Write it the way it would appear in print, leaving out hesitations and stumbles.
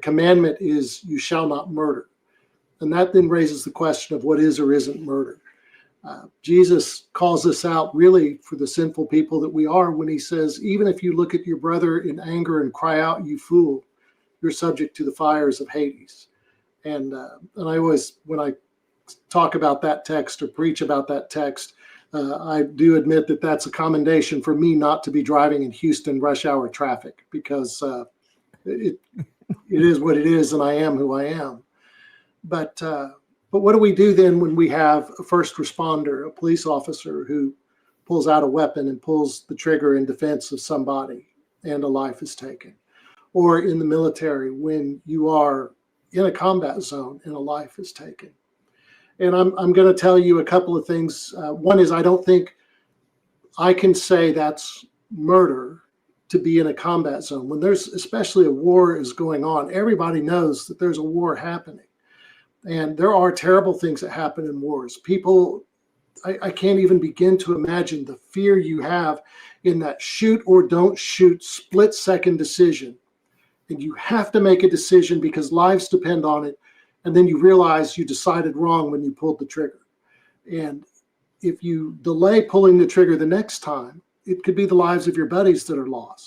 commandment is you shall not murder. And that then raises the question of what is or isn't murder. Jesus calls us out really for the sinful people that we are when he says, even if you look at your brother in anger and cry out, you fool, you're subject to the fires of Hades. And I always, when I talk about that text or preach about that text, I do admit that that's a commendation for me not to be driving in Houston rush hour traffic, because it is what it is, and I am who I am. But what do we do then when we have a first responder, a police officer who pulls out a weapon and pulls the trigger in defense of somebody and a life is taken? Or in the military, when you are in a combat zone and a life is taken? And I'm going to tell you a couple of things. One is, I don't think I can say that's murder to be in a combat zone. When there's, especially a war is going on, everybody knows that there's a war happening. And there are terrible things that happen in wars. People, I can't even begin to imagine the fear you have in that shoot or don't shoot split-second decision. And you have to make a decision because lives depend on it. And then you realize you decided wrong when you pulled the trigger. And if you delay pulling the trigger the next time, it could be the lives of your buddies that are lost.